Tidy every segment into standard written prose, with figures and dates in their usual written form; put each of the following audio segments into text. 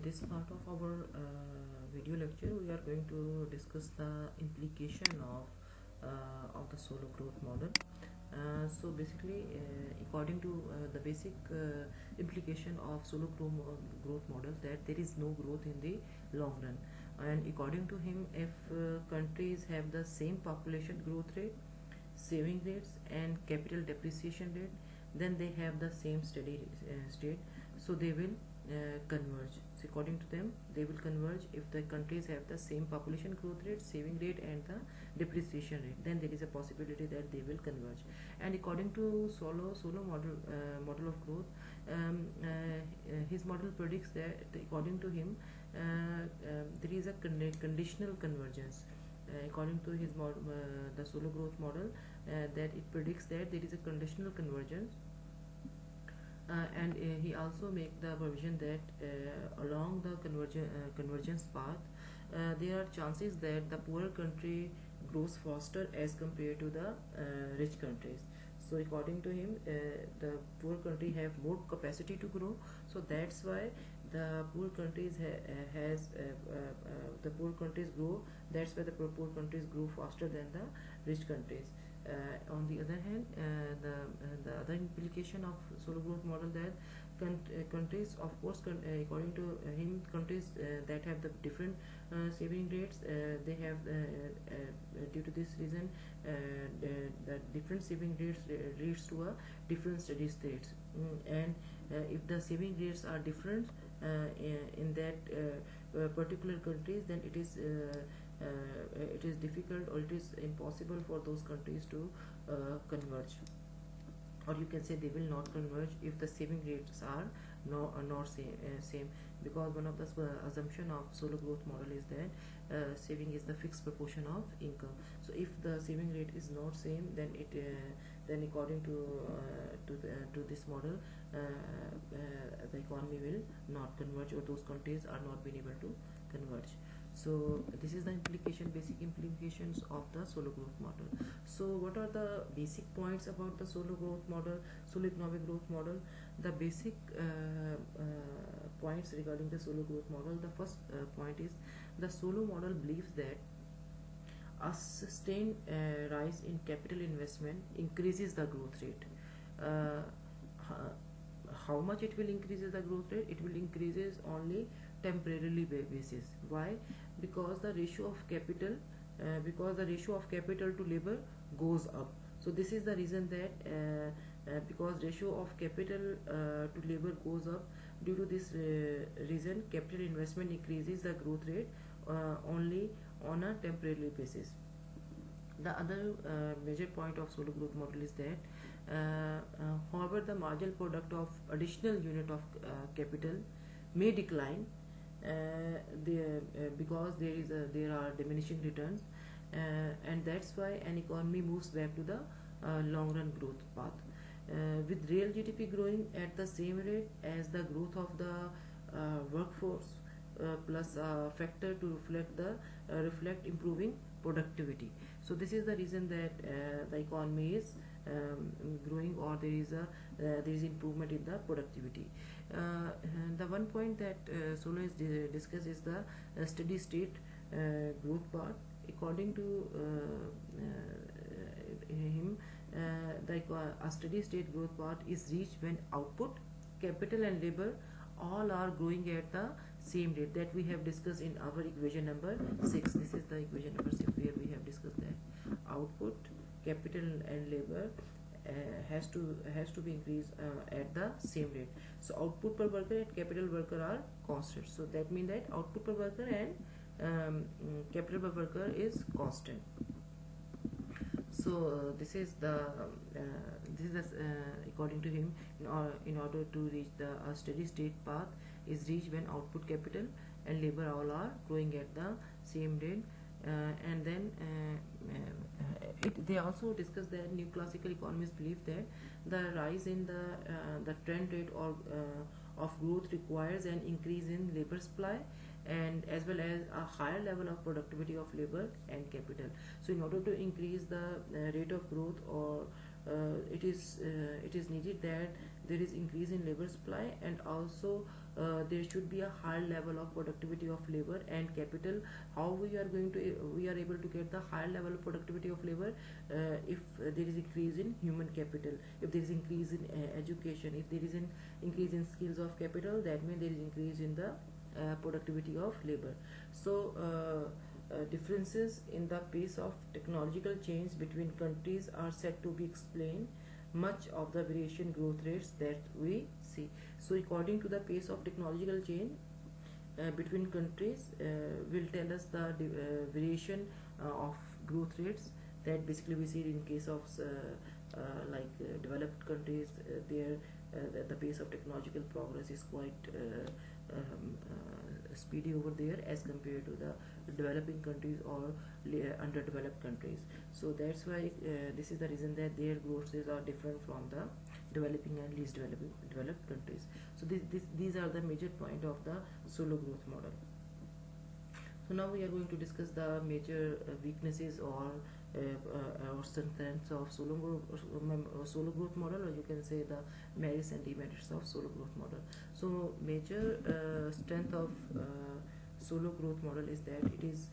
this part of our video lecture, we are going to discuss the implication of the solo growth model. So basically, according to the basic implication of solo growth model, that there is no growth in the long run. And according to him, if countries have the same population growth rate, saving rates, and capital depreciation rate, then they have the same steady state. So they will converge. So according to them, they will converge if the countries have the same population growth rate, saving rate, and the depreciation rate. Then there is a possibility that they will converge. And according to solo model of growth, his model predicts that according to him, there is a conditional convergence. According to his the solo growth model, that it predicts that there is a conditional convergence. And he also make the provision that along the convergence path, there are chances that the poorer country grows faster as compared to the rich countries. So according to him, the poor country have more capacity to grow, so that's why the poor countries the poor countries grow. That's why the poor countries grow faster than the rich countries. On the other hand, the other implication of solo growth model, that countries, of course, according to him, countries that have the different saving rates, they have due to this reason, the different saving rates leads to a different steady states. And if the saving rates are different in that particular countries, then it is difficult, or it is impossible for those countries to converge, or you can say they will not converge if the saving rates are not same, because one of the assumption of solo growth model is that saving is the fixed proportion of income. So if the saving rate is not same, then then according to this model, the economy will not converge, or those countries are not being able to converge. So this is the basic implications of the solo growth model. So what are the basic points about the solo economic growth model? The basic points regarding the solo growth model. The first point is, the solo model believes that a sustained rise in capital investment increases the growth rate. How much it will increase the growth rate? It will increases only temporarily basis. Why? Because the ratio of capital to labor goes up. So this is the reason that because ratio of capital to labor goes up, due to this reason, capital investment increases the growth rate only on a temporary basis. The other major point of solo growth model is that however, the marginal product of additional unit of capital may decline because there are diminishing returns, and that's why an economy moves back to the long run growth path, with real GDP growing at the same rate as the growth of the workforce, plus a factor to reflect improving productivity. So this is the reason that the economy is growing, or there is improvement in the productivity. The one point that Solo is discussed is the steady state growth path. According to him, a steady state growth path is reached when output, capital, and labor all are growing at the same rate, that we have discussed in our equation number 6. This is the equation number 6, where we have discussed that output, capital, and labor has to be increased at the same rate. So output per worker and capital worker are constant. So that means that output per worker and capital per worker is constant. So this is according to him, in order to reach the steady state path is reached when output, capital, and labor all are growing at the same rate. And then they also discuss that new classical economists believe that the rise in the trend rate of growth requires an increase in labor supply, and as well as a higher level of productivity of labor and capital. So in order to increase the rate of growth, or it is needed that there is increase in labor supply, and also there should be a higher level of productivity of labor and capital. How we are able to get the higher level of productivity of labor? If there is increase in human capital, if there is increase in education, if there is an increase in skills of capital, that means there is increase in the productivity of labor. So differences in the pace of technological change between countries are said to be explained much of the variation growth rates that we see. So according to the pace of technological change between countries will tell us the variation of growth rates that basically we see in case of developed countries. There the pace of technological progress is quite speedy over there as compared to the developing countries or underdeveloped countries. So that's why this is the reason that their growth rates are different from the developing and least developed countries. So these are the major point of the solo growth model. So now we are going to discuss the major weaknesses or strengths of solo growth model, or you can say the merits and demerits of solo growth model. So major strength of solo growth model is that it is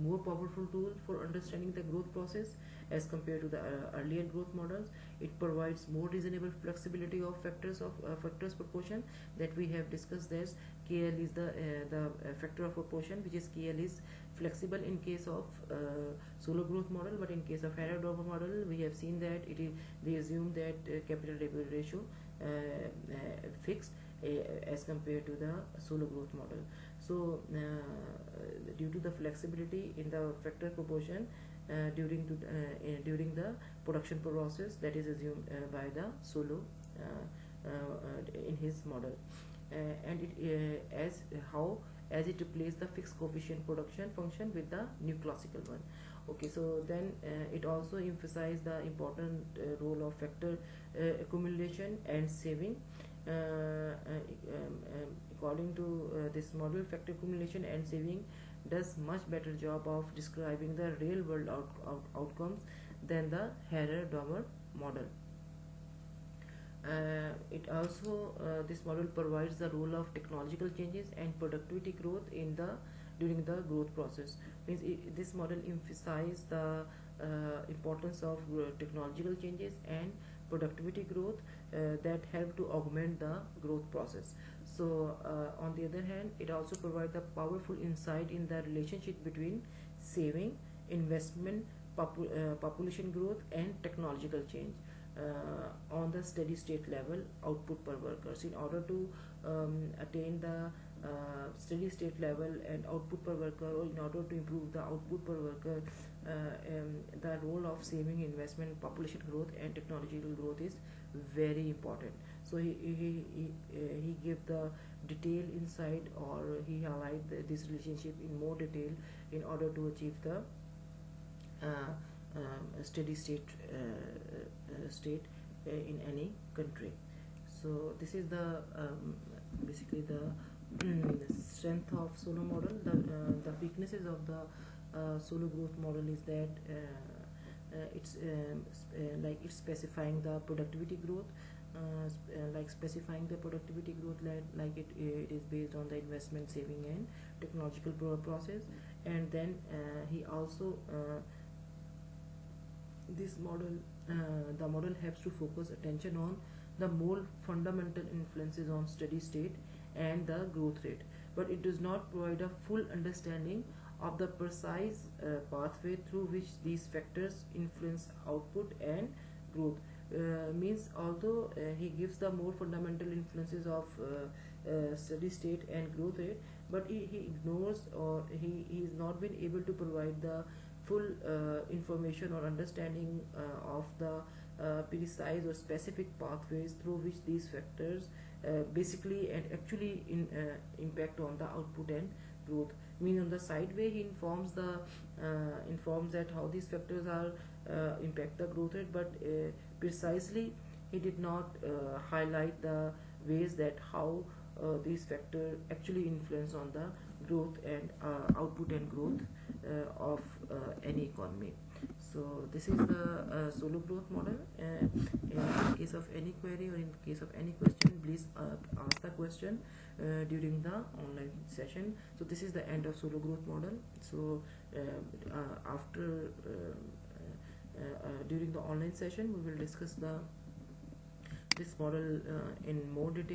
more powerful tool for understanding the growth process as compared to the earlier growth models. It provides more reasonable flexibility of factors proportion that we have discussed. As KL is the factor of proportion, which is KL is flexible in case of solo growth model, but in case of Harrod-Dover model we have seen that they assume that capital labor ratio fixed as compared to the solo growth model. So due to the flexibility in the factor proportion during the production process, that is assumed by the solo in his model, and it as it replaces the fixed coefficient production function with the new classical one. Okay, so then it also emphasizes the important role of factor accumulation and saving. According to this model, factor accumulation and saving does much better job of describing the real world outcomes than the Harrod-Dover model. It also this model provides the role of technological changes and productivity growth during the growth process. Means this model emphasizes the importance of technological changes and productivity growth that help to augment the growth process. So on the other hand, it also provides a powerful insight in the relationship between saving, investment, population growth and technological change on the steady state level output per workers. In order to attain the steady state level and output per worker, or in order to improve the output per worker, the role of saving, investment, population growth and technological growth is very important. So he give the detailed insight, or he highlight this relationship in more detail in order to achieve the steady state in any country. So this is the basically the strength of solo model. The weaknesses of the solo growth model is that it's specifying the productivity growth, specifying the productivity growth like it is based on the investment, saving and technological process. And then he also this model the model helps to focus attention on the more fundamental influences on steady state and the growth rate, but it does not provide a full understanding of the precise pathway through which these factors influence output and growth. Means although he gives the more fundamental influences of steady state and growth rate, but he ignores, or he is not been able to provide the full information or understanding of the precise or specific pathways through which these factors basically and actually impact on the output and growth. Mean on the side way he informs that how these factors are impact the growth rate, but precisely he did not highlight the ways that how these factors actually influence on the growth and output and growth of any economy. So this is the solo growth model. In case of any query or in case of any question, please ask the question during the online session. So this is the end of solo growth model. So after during the online session, we will discuss this model in more detail.